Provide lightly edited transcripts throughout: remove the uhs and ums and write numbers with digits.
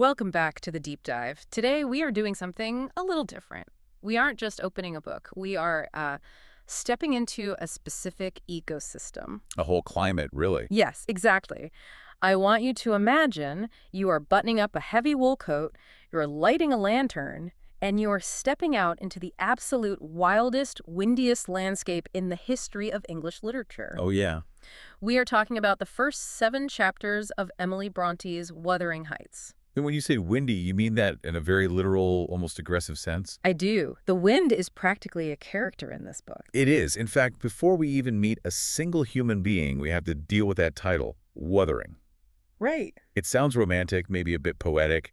Welcome back to the deep dive. Today we are doing something a little different. We aren't just opening a book. We are stepping into a specific ecosystem. A whole climate, really. Yes, exactly. I want you to imagine you are buttoning up a heavy wool coat, you're lighting a lantern, and you are stepping out into the absolute wildest, windiest landscape in the history of English literature. Oh, yeah. We are talking about the first 7 chapters of Emily Bronte's Wuthering Heights. And when you say windy, you mean that in a very literal, almost aggressive sense? I do. The wind is practically a character in this book. It is. In fact, before we even meet a single human being, we have to deal with that title, Wuthering. Right. It sounds romantic, maybe a bit poetic,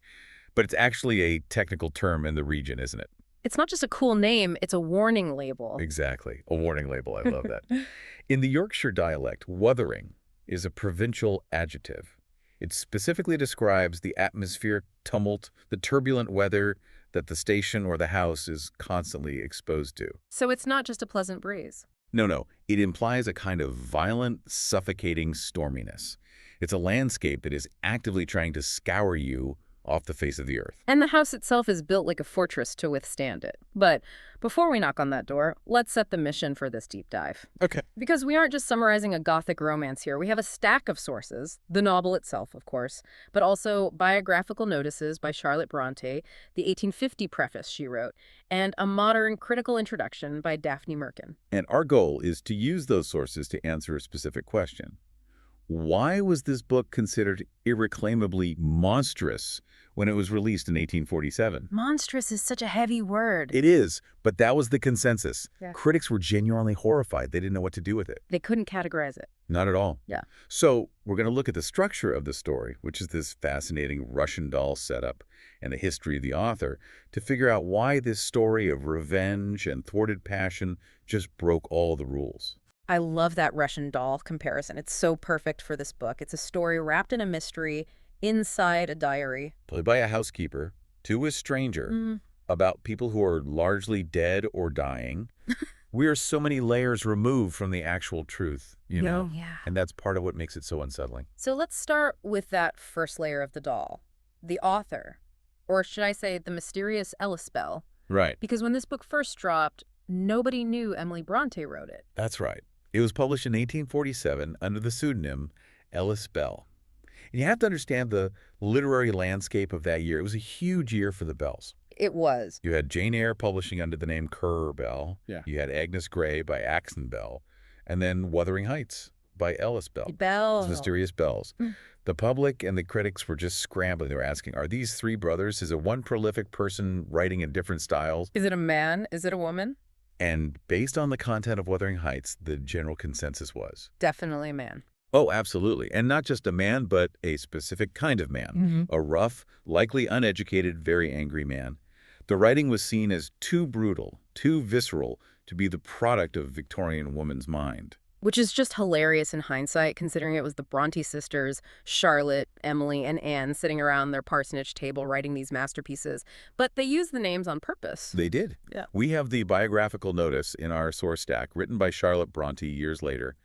but it's actually a technical term in the region, isn't it? It's not just a cool name, it's a warning label. Exactly. A warning label. I love that. In the Yorkshire dialect, wuthering is a provincial adjective. It specifically describes the atmospheric tumult, the turbulent weather that the station or the house is constantly exposed to. So it's not just a pleasant breeze. No. It implies a kind of violent, suffocating storminess. It's a landscape that is actively trying to scour you off the face of the earth. And the house itself is built like a fortress to withstand it. But before we knock on that door, let's set the mission for this deep dive. Okay. Because we aren't just summarizing a Gothic romance here. We have a stack of sources, the novel itself, of course, but also biographical notices by Charlotte Brontë, the 1850 preface she wrote, and a modern critical introduction by Daphne Merkin. And our goal is to use those sources to answer a specific question. Why was this book considered irreclaimably monstrous when it was released in 1847? Monstrous is such a heavy word. It is, but that was the consensus. Yeah. Critics were genuinely horrified. They didn't know what to do with it. They couldn't categorize it. Not at all. Yeah. So we're going to look at the structure of the story, which is this fascinating Russian doll setup, and the history of the author, to figure out why this story of revenge and thwarted passion just broke all the rules. I love that Russian doll comparison. It's so perfect for this book. It's a story wrapped in a mystery inside a diary. Played by a housekeeper to a stranger about people who are largely dead or dying. We are so many layers removed from the actual truth, you know? Yeah. And that's part of what makes it so unsettling. So let's start with that first layer of the doll, the author, or should I say the mysterious Elspeth. Right. Because when this book first dropped, nobody knew Emily Brontë wrote it. That's right. It was published in 1847 under the pseudonym Elspeth. And you have to understand the literary landscape of that year. It was a huge year for the Bells. It was. You had Jane Eyre publishing under the name Currer Bell. Yeah. You had Agnes Grey by Axon Bell. And then Wuthering Heights by Elspeth. Bell. Those mysterious bells. The public and the critics were just scrambling. They were asking, are these 3 brothers? Is it one prolific person writing in different styles? Is it a man? Is it a woman? And based on the content of Wuthering Heights, the general consensus was, Definitely a man. oh, absolutely. And not just a man, but a specific kind of man. A rough, likely uneducated, very angry man. The writing was seen as too brutal, too visceral to be the product of a Victorian woman's mind. Which is just hilarious in hindsight, considering it was the Brontë sisters, Charlotte, Emily, and Anne, sitting around their parsonage table writing these masterpieces. But they used the names on purpose. They did. Yeah. We have the biographical notice in our source stack written by Charlotte Brontë years later.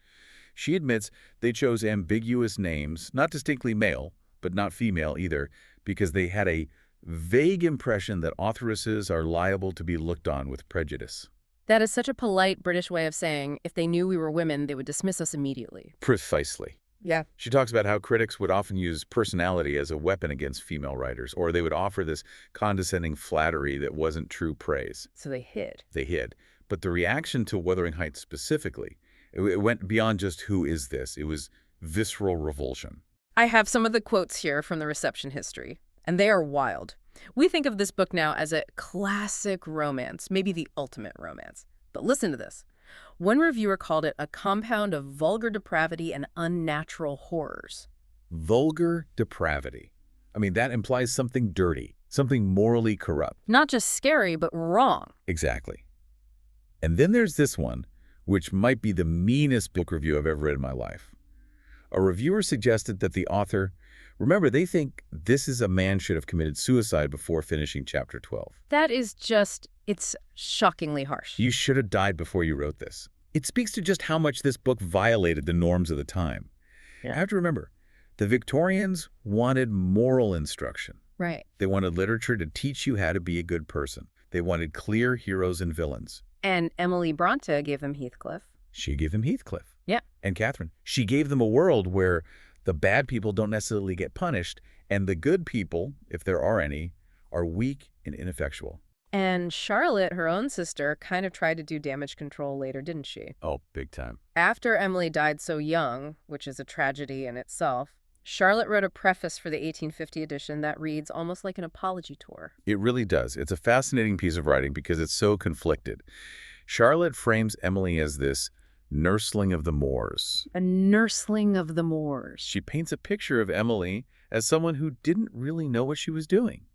She admits they chose ambiguous names, not distinctly male, but not female either, because they had a vague impression that authoresses are liable to be looked on with prejudice. That is such a polite British way of saying if they knew we were women, they would dismiss us immediately. Precisely. Yeah. She talks about how critics would often use personality as a weapon against female writers, or they would offer this condescending flattery that wasn't true praise. So they hid. They hid. But the reaction to Wuthering Heights specifically, it went beyond just who is this. It was visceral revulsion. I have some of the quotes here from the reception history, and they are wild. We think of this book now as a classic romance, maybe the ultimate romance. But listen to this. One reviewer called it a compound of vulgar depravity and unnatural horrors. Vulgar depravity. I mean, that implies something dirty, something morally corrupt. Not just scary, but wrong. Exactly. And then there's this one, which might be the meanest book review I've ever read in my life. A reviewer suggested that the author, remember, they think this is a man should have committed suicide before finishing chapter 12. That is just, it's shockingly harsh. You should have died before you wrote this. It speaks to just how much this book violated the norms of the time. Yeah. You have to remember, the Victorians wanted moral instruction. Right. They wanted literature to teach you how to be a good person. They wanted clear heroes and villains. And Emily Brontë gave them Heathcliff. She gave them Heathcliff. Yeah. And Catherine. She gave them a world where the bad people don't necessarily get punished, and the good people, if there are any, are weak and ineffectual. And Charlotte, her own sister, kind of tried to do damage control later, didn't she? Oh, big time. After Emily died so young, which is a tragedy in itself, Charlotte wrote a preface for the 1850 edition that reads almost like an apology tour. It really does. It's a fascinating piece of writing because it's so conflicted. Charlotte frames Emily as this nursling of the moors. A nursling of the moors. She paints a picture of Emily as someone who didn't really know what she was doing.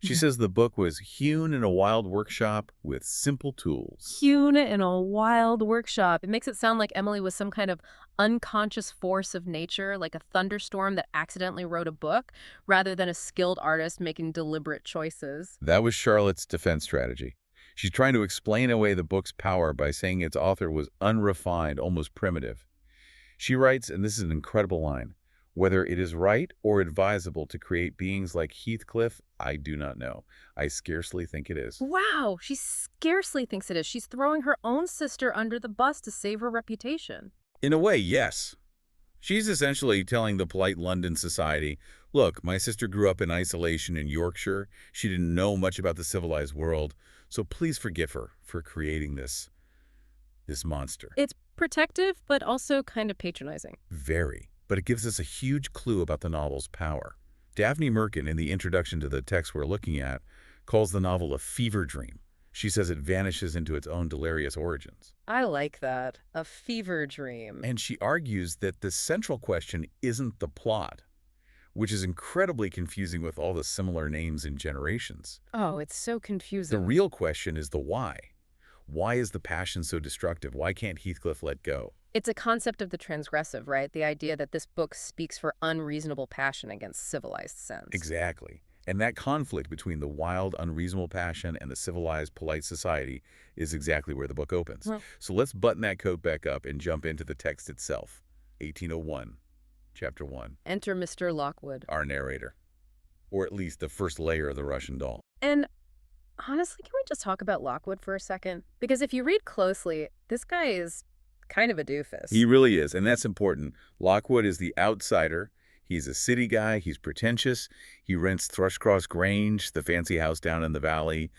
She says the book was hewn in a wild workshop with simple tools. Hewn in a wild workshop. It makes it sound like Emily was some kind of unconscious force of nature, like a thunderstorm that accidentally wrote a book, rather than a skilled artist making deliberate choices. That was Charlotte's defense strategy. She's trying to explain away the book's power by saying its author was unrefined, almost primitive. She writes, and this is an incredible line, "Whether it is right or advisable to create beings like Heathcliff, I do not know. I scarcely think it is." Wow, she scarcely thinks it is. She's throwing her own sister under the bus to save her reputation. In a way, yes. She's essentially telling the polite London society, look, my sister grew up in isolation in Yorkshire. She didn't know much about the civilized world, so please forgive her for creating this monster. It's protective, but also kind of patronizing. Very. But it gives us a huge clue about the novel's power. Daphne Merkin, in the introduction to the text we're looking at, calls the novel a fever dream. She says it vanishes into its own delirious origins. I like that. A fever dream. And she argues that the central question isn't the plot, which is incredibly confusing with all the similar names and generations. Oh, it's so confusing. The real question is the why. Why is the passion so destructive? Why can't Heathcliff let go? It's a concept of the transgressive, right? The idea that this book speaks for unreasonable passion against civilized sense. Exactly. And that conflict between the wild, unreasonable passion and the civilized, polite society is exactly where the book opens. Well, So let's button that coat back up and jump into the text itself. 1801, Chapter 1. enter Mr. Lockwood. Our narrator. Or at least the first layer of the Russian doll. And honestly, can we just talk about Lockwood for a second? Because if you read closely, this guy is kind of a doofus. He really is, and that's important. Lockwood is the outsider. He's a city guy. He's pretentious. He rents Thrushcross Grange, the fancy house down in the valley,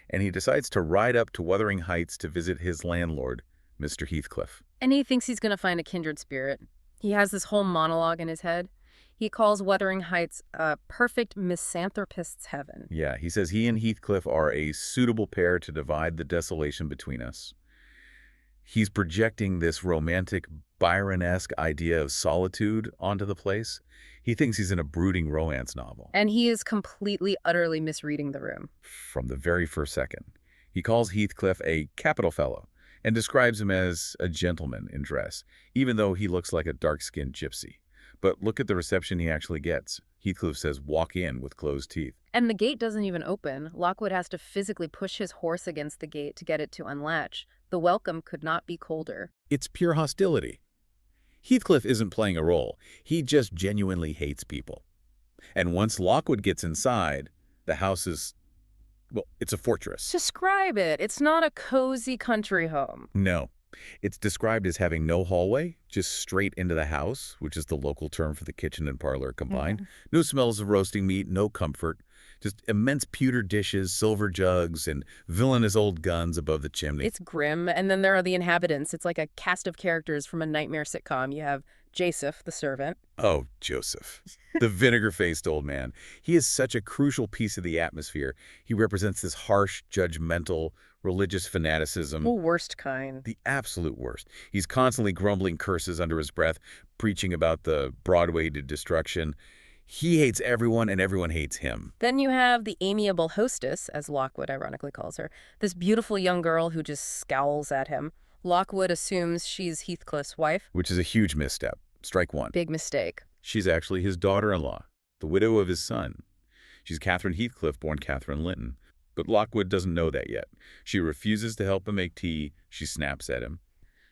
and he decides to ride up to Wuthering Heights to visit his landlord, Mr. Heathcliff. And he thinks he's going to find a kindred spirit. He has this whole monologue in his head. He calls Wuthering Heights a perfect misanthropist's heaven. Yeah, he says he and Heathcliff are a suitable pair to divide the desolation between us. He's projecting this romantic Byron-esque idea of solitude onto the place. He thinks he's in a brooding romance novel. And he is completely, utterly misreading the room. From the very first second. He calls Heathcliff a capital fellow and describes him as a gentleman in dress, even though he looks like a dark-skinned gypsy. But look at the reception he actually gets. Heathcliff says, walk in with closed teeth. And the gate doesn't even open. Lockwood has to physically push his horse against the gate to get it to unlatch. The welcome could not be colder. It's pure hostility. Heathcliff isn't playing a role. He just genuinely hates people. And once Lockwood gets inside, the house is, well, it's a fortress. Describe it. It's not a cozy country home. No. It's described as having no hallway, just straight into the house, which is the local term for the kitchen and parlor combined. No smells of roasting meat, no comfort. Just immense pewter dishes, silver jugs, and villainous old guns above the chimney. It's grim. And then there are the inhabitants. It's like a cast of characters from a nightmare sitcom. You have Joseph, the servant. Oh, Joseph, the vinegar-faced old man. He is such a crucial piece of the atmosphere. He represents this harsh, judgmental, religious fanaticism. The worst kind. The absolute worst. He's constantly grumbling curses under his breath, preaching about the broad way to destruction. He hates everyone, and everyone hates him. Then you have the amiable hostess, as Lockwood ironically calls her, this beautiful young girl who just scowls at him. Lockwood assumes she's Heathcliff's wife. Which is a huge misstep. Strike one. Big mistake. She's actually his daughter-in-law, the widow of his son. She's Catherine Heathcliff, born Catherine Linton. But Lockwood doesn't know that yet. She refuses to help him make tea. She snaps at him.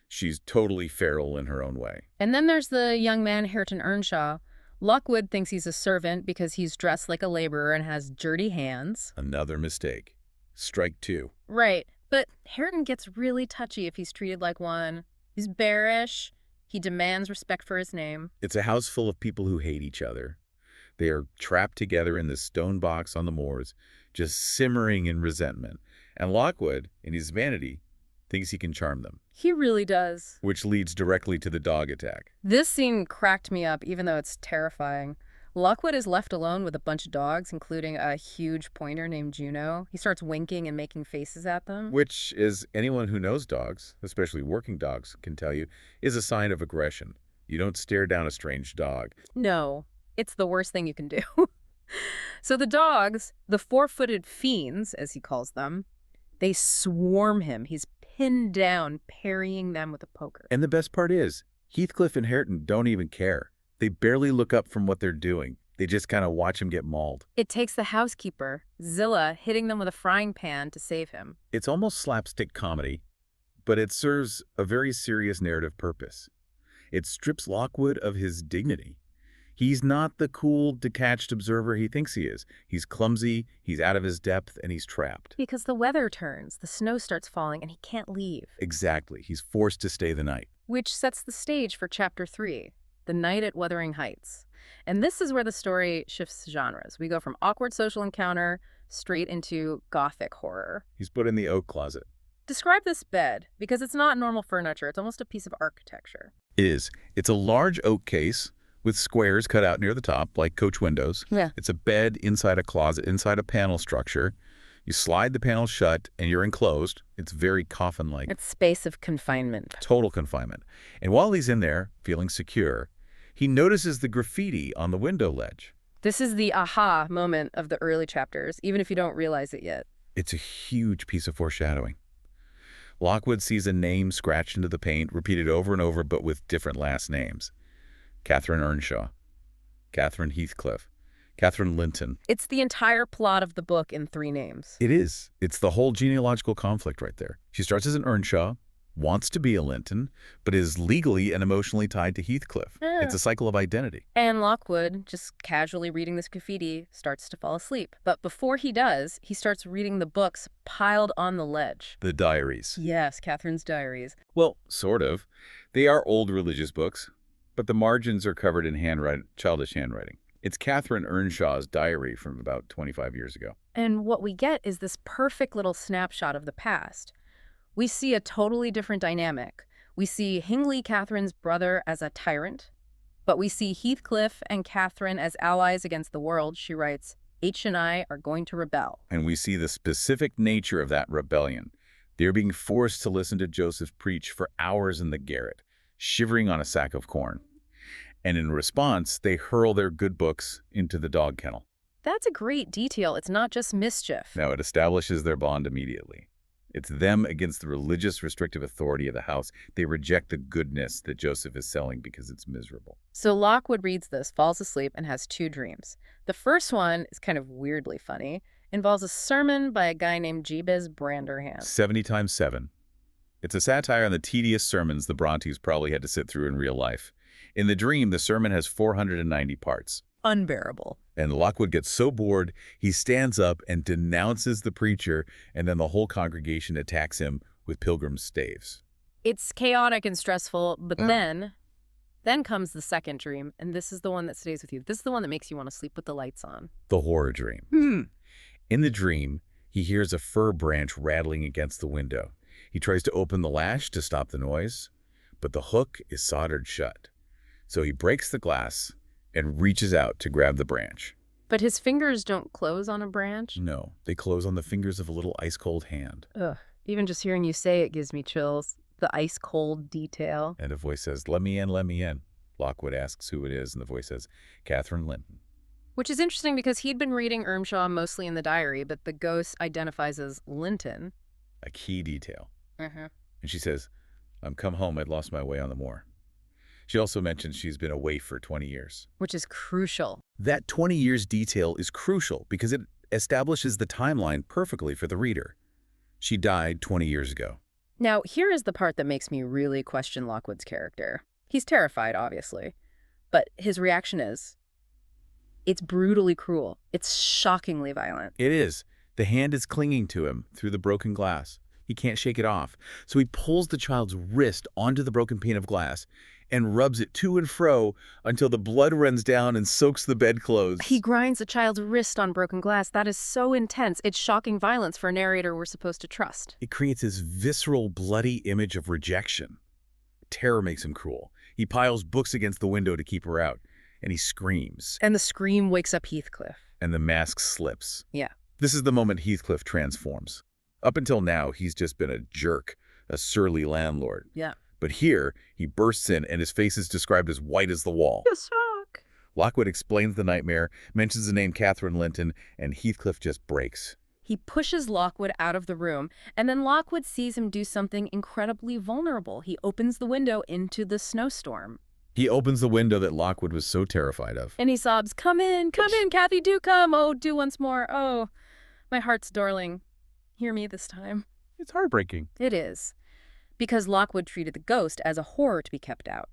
She's totally feral in her own way. And then there's the young man, Catherine Earnshaw. Lockwood thinks he's a servant because he's dressed like a laborer and has dirty hands. Another mistake. Strike two. Right, but Hareton gets really touchy if he's treated like one. He's bearish. He demands respect for his name. It's a house full of people who hate each other. They are trapped together in this stone box on the moors, just simmering in resentment. And Lockwood, in his vanity, thinks he can charm them. He really does. Which leads directly to the dog attack. This scene cracked me up, even though it's terrifying. Lockwood is left alone with a bunch of dogs, including a huge pointer named Juno. He starts winking and making faces at them. Which, as anyone who knows dogs, especially working dogs, can tell you, is a sign of aggression. You don't stare down a strange dog. No, it's the worst thing you can do. So the dogs, the four-footed fiends, as he calls them, they swarm him. He's pinned down, parrying them with a poker. And the best part is, Heathcliff and Hareton don't even care. They barely look up from what they're doing. They just kind of watch him get mauled. It takes the housekeeper, Zilla, hitting them with a frying pan to save him. It's almost slapstick comedy, but it serves a very serious narrative purpose. It strips Lockwood of his dignity. He's not the cool, detached observer he thinks he is. He's clumsy, he's out of his depth, and he's trapped. Because the weather turns, the snow starts falling, and he can't leave. Exactly. He's forced to stay the night. Which sets the stage for Chapter 3, The Night at Wuthering Heights. And this is where the story shifts genres. We go from awkward social encounter straight into Gothic horror. He's put in the oak closet. Describe this bed, because it's not normal furniture. It's almost a piece of architecture. It is. It's a large oak case with squares cut out near the top, like coach windows. Yeah. It's a bed inside a closet, inside a panel structure. You slide the panel shut, and you're enclosed. It's very coffin-like. It's space of confinement. Total confinement. And while he's in there, feeling secure, he notices the graffiti on the window ledge. This is the aha moment of the early chapters, even if you don't realize it yet. It's a huge piece of foreshadowing. Lockwood sees a name scratched into the paint, repeated over and over, but with different last names. Catherine Earnshaw, Catherine Heathcliff, Catherine Linton. It's the entire plot of the book in 3 names. It is. It's the whole genealogical conflict right there. She starts as an Earnshaw, wants to be a Linton, but is legally and emotionally tied to Heathcliff. It's a cycle of identity. And Lockwood, just casually reading this graffiti, starts to fall asleep. But before he does, he starts reading the books piled on the ledge. The diaries. Yes, Catherine's diaries. Well, sort of. They are old religious books, but the margins are covered in childish handwriting. It's Catherine Earnshaw's diary from about 25 years ago. And what we get is this perfect little snapshot of the past. We see a totally different dynamic. We see Hindley, Catherine's brother, as a tyrant, but we see Heathcliff and Catherine as allies against the world. She writes, H and I are going to rebel. And we see the specific nature of that rebellion. They're being forced to listen to Joseph preach for hours in the garret, shivering on a sack of corn. And in response, they hurl their good books into the dog kennel. That's a great detail. It's not just mischief. Now, it establishes their bond immediately. It's them against the religious restrictive authority of the house. They reject the goodness that Joseph is selling because it's miserable. So Lockwood reads this, falls asleep, and has 2 dreams. The first one is kind of weirdly funny. Involves a sermon by a guy named Jabez Branderham. 70 times 7. It's a satire on the tedious sermons the Brontës probably had to sit through in real life. In the dream, the sermon has 490 parts. Unbearable. And Lockwood gets so bored, he stands up and denounces the preacher, and then the whole congregation attacks him with pilgrim's staves. It's chaotic and stressful, but then comes the second dream, and this is the one that stays with you. This is the one that makes you want to sleep with the lights on. The horror dream. In the dream, he hears a fir branch rattling against the window. He tries to open the latch to stop the noise, but the hook is soldered shut. So he breaks the glass and reaches out to grab the branch. But his fingers don't close on a branch? No, they close on the fingers of a little ice-cold hand. Ugh. Even just hearing you say it gives me chills. The ice-cold detail. And a voice says, "Let me in, let me in." Lockwood asks who it is, and the voice says, "Catherine Linton." Which is interesting because he'd been reading Earnshaw mostly in the diary, but the ghost identifies as Linton. A key detail. Uh-huh. And she says, "I'm come home. I'd lost my way on the moor." She also mentions she's been away for 20 years. Which is crucial. That 20 years detail is crucial because it establishes the timeline perfectly for the reader. She died 20 years ago. Now, here is the part that makes me really question Lockwood's character. He's terrified, obviously. But his reaction is, It's brutally cruel. It's shockingly violent. It is. The hand is clinging to him through the broken glass. He can't shake it off. So he pulls the child's wrist onto the broken pane of glass and rubs it to and fro until the blood runs down and soaks the bedclothes. He grinds a child's wrist on broken glass. That is so intense. It's shocking violence for a narrator we're supposed to trust. It creates this visceral, bloody image of rejection. Terror makes him cruel. He piles books against the window to keep her out, and he screams. And the scream wakes up Heathcliff. And the mask slips. Yeah. This is the moment Heathcliff transforms. Up until now, he's just been a jerk, a surly landlord. Yeah. But here, he bursts in and his face is described as white as the wall. A shock. Lockwood explains the nightmare, mentions the name Catherine Linton, and Heathcliff just breaks. He pushes Lockwood out of the room, and then Lockwood sees him do something incredibly vulnerable. He opens the window into the snowstorm. He opens the window that Lockwood was so terrified of. And he sobs, come in, Kathy, do come. Oh, do once more. Oh, my heart's darling. Hear me this time. It's heartbreaking. It is. Because Lockwood treated the ghost as a horror to be kept out.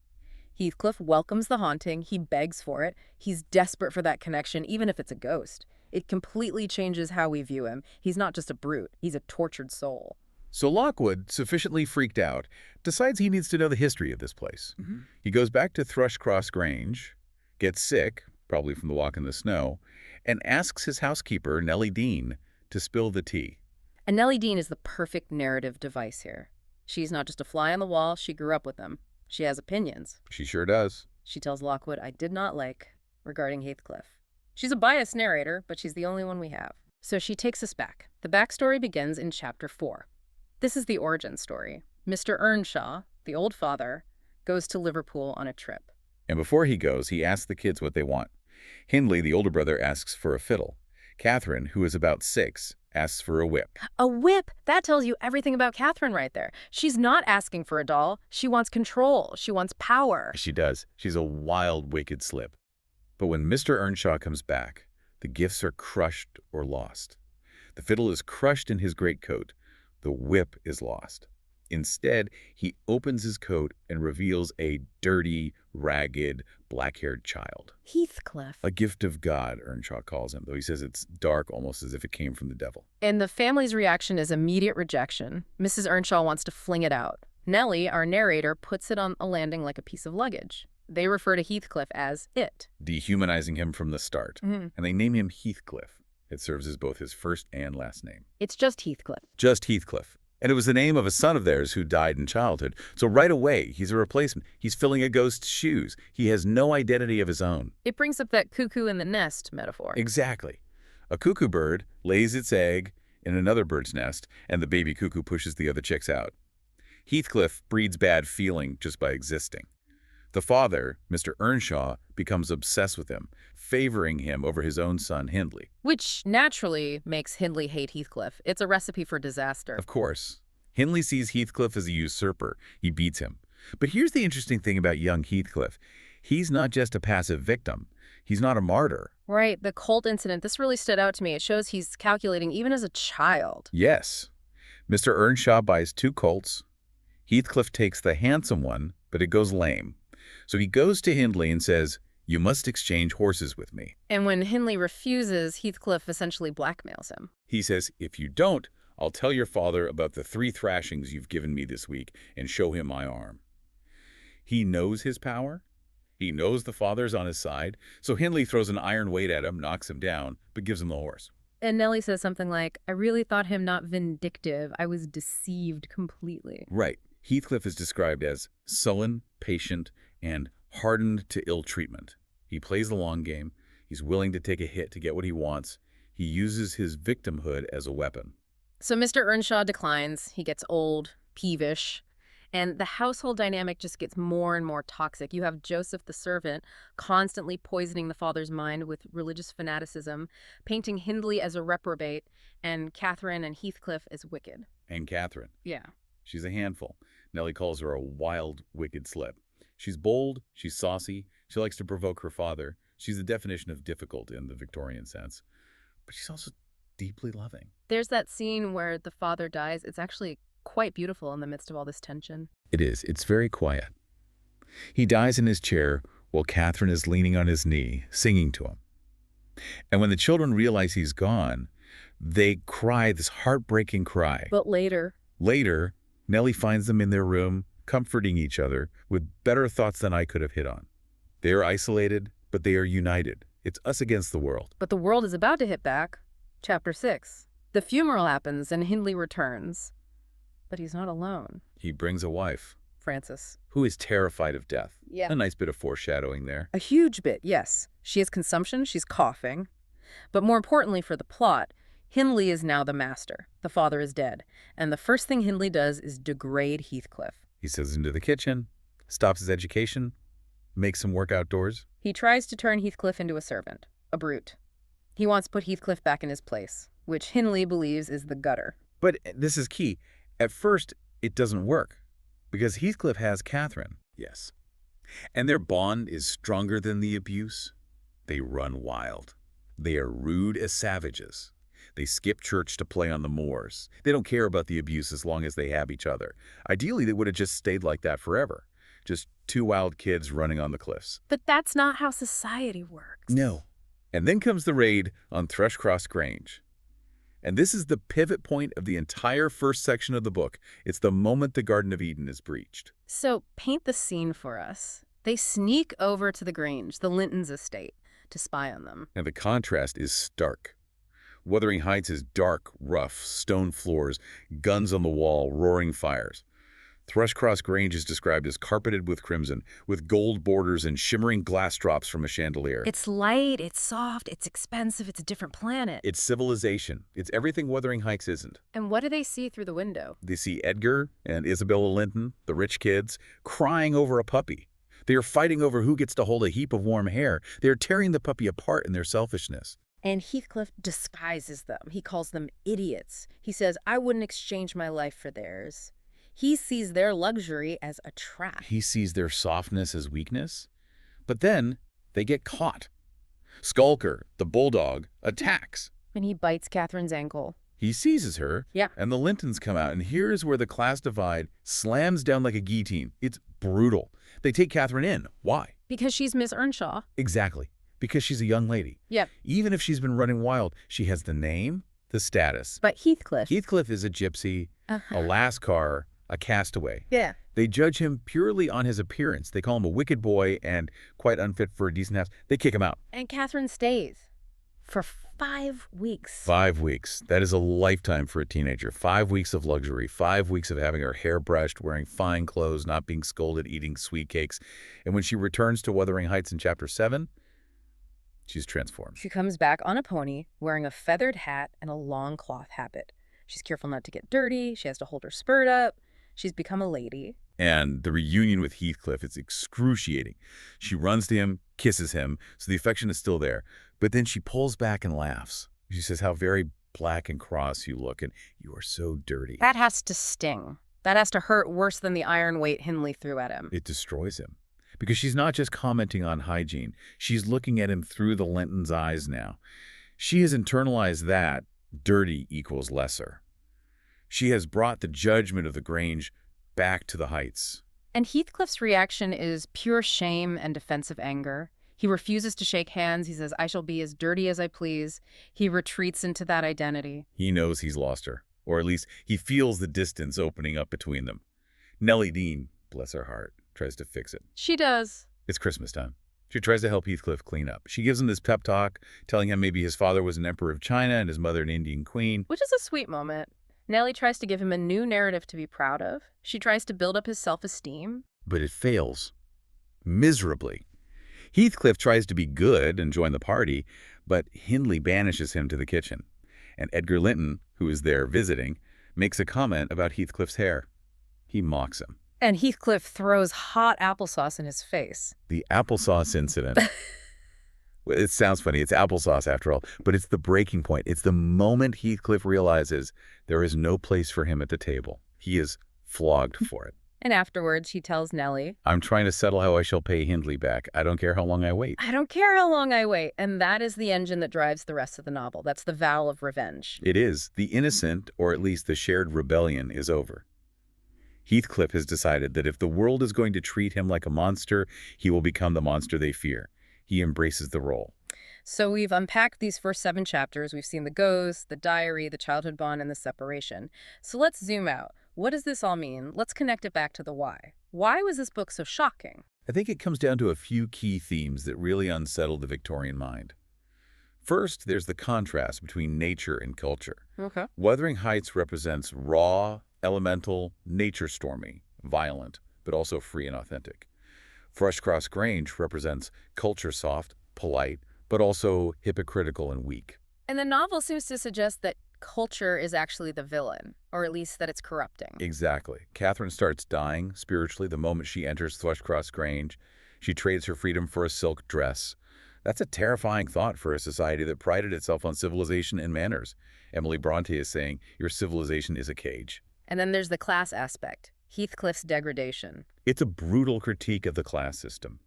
Heathcliff welcomes the haunting. He begs for it. He's desperate for that connection, even if it's a ghost. It completely changes how we view him. He's not just a brute. He's a tortured soul. So Lockwood, sufficiently freaked out, decides he needs to know the history of this place. He goes back to Thrushcross Grange, gets sick, probably from the walk in the snow, and asks his housekeeper, Nellie Dean, to spill the tea. And Nellie Dean is the perfect narrative device here. She's not just a fly on the wall. She grew up with them. She has opinions. She sure does. She tells Lockwood, I did not like, regarding Heathcliff. She's a biased narrator, but she's the only one we have. So she takes us back. The backstory begins in Chapter 4. This is the origin story. Mr. Earnshaw, the old father, goes to Liverpool on a trip. And before he goes, he asks the kids what they want. Hindley, the older brother, asks for a fiddle. Catherine, who is about 6, asks for a whip. A whip? That tells you everything about Catherine right there. She's not asking for a doll. She wants control. She wants power. She does. She's a wild, wicked slip. But when Mr. Earnshaw comes back, the gifts are crushed or lost. The fiddle is crushed in his greatcoat. The whip is lost. Instead, he opens his coat and reveals a dirty, ragged, black-haired child. Heathcliff. A gift of God, Earnshaw calls him, though he says it's dark, almost as if it came from the devil. And the family's reaction is immediate rejection. Mrs. Earnshaw wants to fling it out. Nellie, our narrator, puts it on a landing like a piece of luggage. They refer to Heathcliff as it. Dehumanizing him from the start. And they name him Heathcliff. It serves as both his first and last name. It's just Heathcliff. Just Heathcliff. And it was the name of a son of theirs who died in childhood. So right away, he's a replacement. He's filling a ghost's shoes. He has no identity of his own. It brings up that cuckoo in the nest metaphor. Exactly. A cuckoo bird lays its egg in another bird's nest, and the baby cuckoo pushes the other chicks out. Heathcliff breeds bad feeling just by existing. The father, Mr. Earnshaw, becomes obsessed with him, favoring him over his own son, Hindley. Which naturally makes Hindley hate Heathcliff. It's a recipe for disaster. Of course. Hindley sees Heathcliff as a usurper. He beats him. But here's the interesting thing about young Heathcliff. He's not just a passive victim. He's not a martyr. Right, the Colt incident, this really stood out to me. It shows he's calculating even as a child. Yes. Mr. Earnshaw buys 2 colts. Heathcliff takes the handsome one, but it goes lame. So he goes to Hindley and says, you must exchange horses with me. And when Hindley refuses, Heathcliff essentially blackmails him. He says, if you don't, I'll tell your father about the 3 thrashings you've given me this week and show him my arm. He knows his power. He knows the father's on his side. So Hindley throws an iron weight at him, knocks him down, but gives him the horse. And Nellie says something like, I really thought him not vindictive. I was deceived completely. Right. Heathcliff is described as sullen, patient, and hardened to ill treatment. He plays the long game. He's willing to take a hit to get what he wants. He uses his victimhood as a weapon. So Mr. Earnshaw declines. He gets old, peevish, and the household dynamic just gets more and more toxic. You have Joseph the servant constantly poisoning the father's mind with religious fanaticism, painting Hindley as a reprobate, and Catherine and Heathcliff as wicked. And Catherine. Yeah. She's a handful. Nellie calls her a wild, wicked slip. She's bold, she's saucy, she likes to provoke her father. She's the definition of difficult in the Victorian sense. But she's also deeply loving. There's that scene where the father dies. It's actually quite beautiful in the midst of all this tension. It is. It's very quiet. He dies in his chair while Catherine is leaning on his knee, singing to him. And when the children realize he's gone, they cry this heartbreaking cry. But later... Later, Nellie finds them in their room, comforting each other with better thoughts than I could have hit on. They are isolated, but they are united. It's us against the world. But the world is about to hit back. Chapter 6. The funeral happens and Hindley returns. But he's not alone. He brings a wife. Frances. Who is terrified of death. Yeah. A nice bit of foreshadowing there. A huge bit, yes. She has consumption, she's coughing. But more importantly for the plot, Hindley is now the master. The father is dead. And the first thing Hindley does is degrade Heathcliff. He sends him to the kitchen, stops his education, makes him work outdoors. He tries to turn Heathcliff into a servant, a brute. He wants to put Heathcliff back in his place, which Hindley believes is the gutter. But this is key. At first, it doesn't work, because Heathcliff has Catherine. Yes. And their bond is stronger than the abuse. They run wild. They are rude as savages. They skip church to play on the moors. They don't care about the abuse as long as they have each other. Ideally, they would have just stayed like that forever. Just two wild kids running on the cliffs. But that's not how society works. No. And then comes the raid on Thrushcross Grange. And this is the pivot point of the entire first section of the book. It's the moment the Garden of Eden is breached. So paint the scene for us. They sneak over to the Grange, the Lintons' estate, to spy on them. And the contrast is stark. Wuthering Heights is dark, rough, stone floors, guns on the wall, roaring fires. Thrushcross Grange is described as carpeted with crimson, with gold borders and shimmering glass drops from a chandelier. It's light, it's soft, it's expensive, it's a different planet. It's civilization. It's everything Wuthering Heights isn't. And what do they see through the window? They see Edgar and Isabella Linton, the rich kids, crying over a puppy. They are fighting over who gets to hold a heap of warm hair. They are tearing the puppy apart in their selfishness. And Heathcliff despises them. He calls them idiots. He says, I wouldn't exchange my life for theirs. He sees their luxury as a trap. He sees their softness as weakness. But then they get caught. Skulker, the bulldog, attacks. And he bites Catherine's ankle. He seizes her, Yeah. and the Lintons come out. And here's where the class divide slams down like a guillotine. It's brutal. They take Catherine in. Why? Because she's Miss Earnshaw. Exactly. Because she's a young lady. Yep. Even if she's been running wild, she has the name, the status. But Heathcliff. Heathcliff is a gypsy, a lascar, a castaway. Yeah. They judge him purely on his appearance. They call him a wicked boy and quite unfit for a decent house. They kick him out. And Catherine stays for 5 weeks. 5 weeks. That is a lifetime for a teenager. 5 weeks of luxury. 5 weeks of having her hair brushed, wearing fine clothes, not being scolded, eating sweet cakes. And when she returns to Wuthering Heights in Chapter 7, she's transformed. She comes back on a pony, wearing a feathered hat and a long cloth habit. She's careful not to get dirty. She has to hold her skirt up. She's become a lady. And the reunion with Heathcliff is excruciating. She runs to him, kisses him, so the affection is still there. But then she pulls back and laughs. She says how very black and cross you look, and you are so dirty. That has to sting. That has to hurt worse than the iron weight Hindley threw at him. It destroys him. Because she's not just commenting on hygiene. She's looking at him through the Lintons' eyes now. She has internalized that dirty equals lesser. She has brought the judgment of the Grange back to the Heights. And Heathcliff's reaction is pure shame and defensive anger. He refuses to shake hands. He says, I shall be as dirty as I please. He retreats into that identity. He knows he's lost her, or at least he feels the distance opening up between them. Nellie Dean, bless her heart, tries to fix it. She does. It's Christmas time. She tries to help Heathcliff clean up. She gives him this pep talk, telling him maybe his father was an emperor of China and his mother an Indian queen. Which is a sweet moment. Nellie tries to give him a new narrative to be proud of. She tries to build up his self-esteem. But it fails. Miserably. Heathcliff tries to be good and join the party, but Hindley banishes him to the kitchen. And Edgar Linton, who is there visiting, makes a comment about Heathcliff's hair. He mocks him. And Heathcliff throws hot applesauce in his face. The applesauce incident. It sounds funny. It's applesauce after all, but it's the breaking point. It's the moment Heathcliff realizes there is no place for him at the table. He is flogged for it. And afterwards, he tells Nellie, I'm trying to settle how I shall pay Hindley back. I don't care how long I wait. I don't care how long I wait. And that is the engine that drives the rest of the novel. That's the vow of revenge. It is. The innocent, or at least the shared rebellion, is over. Heathcliff has decided that if the world is going to treat him like a monster, he will become the monster they fear. He embraces the role. So we've unpacked these first 7 chapters. We've seen the ghost, the diary, the childhood bond, and the separation. So let's zoom out. What does this all mean? Let's connect it back to the why. Why was this book so shocking? I think it comes down to a few key themes that really unsettled the Victorian mind. First, there's the contrast between nature and culture. Okay. Wuthering Heights represents raw, elemental, nature stormy, violent, but also free and authentic. Thrushcross Grange represents culture soft, polite, but also hypocritical and weak. And the novel seems to suggest that culture is actually the villain, or at least that it's corrupting. Exactly. Catherine starts dying spiritually the moment she enters Thrushcross Grange. She trades her freedom for a silk dress. That's a terrifying thought for a society that prided itself on civilization and manners. Emily Brontë is saying, your civilization is a cage. And then there's the class aspect, Heathcliff's degradation. It's a brutal critique of the class system.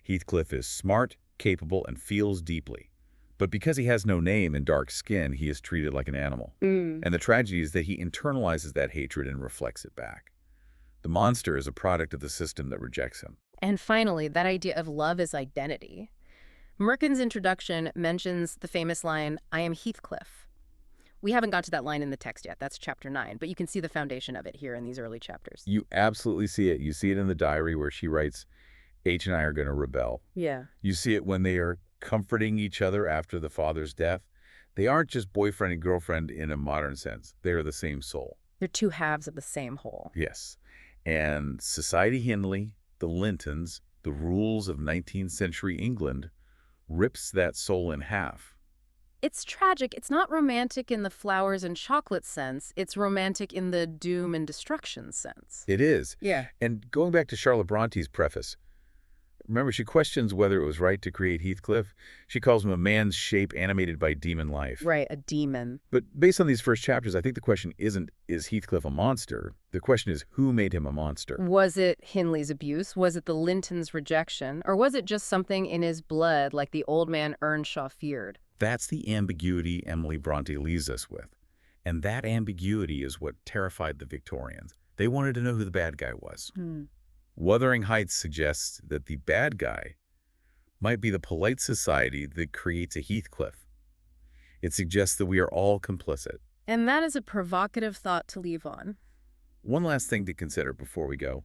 Heathcliff is smart, capable, and feels deeply. But because he has no name and dark skin, he is treated like an animal. And the tragedy is that he internalizes that hatred and reflects it back. The monster is a product of the system that rejects him. And finally, that idea of love as identity. Merkin's introduction mentions the famous line, "I am Heathcliff." We haven't got to that line in the text yet. That's chapter 9, but you can see the foundation of it here in these early chapters. You absolutely see it. You see it in the diary where she writes, H and I are going to rebel. Yeah. You see it when they are comforting each other after the father's death. They aren't just boyfriend and girlfriend in a modern sense. They are the same soul. They're two halves of the same whole. Yes. And Society Hindley, the Lintons, the rules of 19th century England rips that soul in half. It's tragic. It's not romantic in the flowers and chocolate sense. It's romantic in the doom and destruction sense. It is. Yeah. And going back to Charlotte Bronte's preface, remember, she questions whether it was right to create Heathcliff. She calls him a man's shape animated by demon life. Right, a demon. But based on these first chapters, I think the question isn't, is Heathcliff a monster? The question is, who made him a monster? Was it Hindley's abuse? Was it the Lintons' rejection? Or was it just something in his blood like the old man Earnshaw feared? That's the ambiguity Emily Brontë leaves us with. And that ambiguity is what terrified the Victorians. They wanted to know who the bad guy was. Wuthering Heights suggests that the bad guy might be the polite society that creates a Heathcliff. It suggests that we are all complicit. And that is a provocative thought to leave on. One last thing to consider before we go.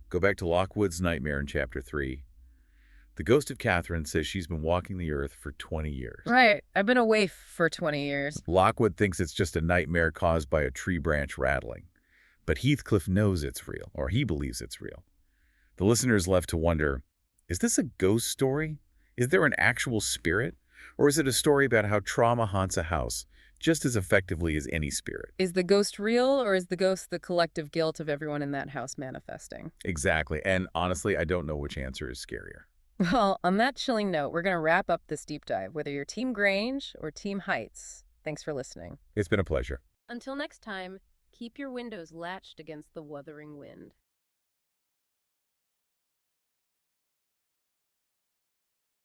Go back to Lockwood's nightmare in Chapter 3. The ghost of Catherine says she's been walking the earth for 20 years. Right. I've been a waif for 20 years. Lockwood thinks it's just a nightmare caused by a tree branch rattling. But Heathcliff knows it's real, or he believes it's real. The listener is left to wonder, is this a ghost story? Is there an actual spirit? Or is it a story about how trauma haunts a house just as effectively as any spirit? Is the ghost real, or is the ghost the collective guilt of everyone in that house manifesting? Exactly. And honestly, I don't know which answer is scarier. Well, on that chilling note, we're going to wrap up this deep dive, whether you're Team Grange or Team Heights. Thanks for listening. It's been a pleasure. Until next time, keep your windows latched against the wuthering wind.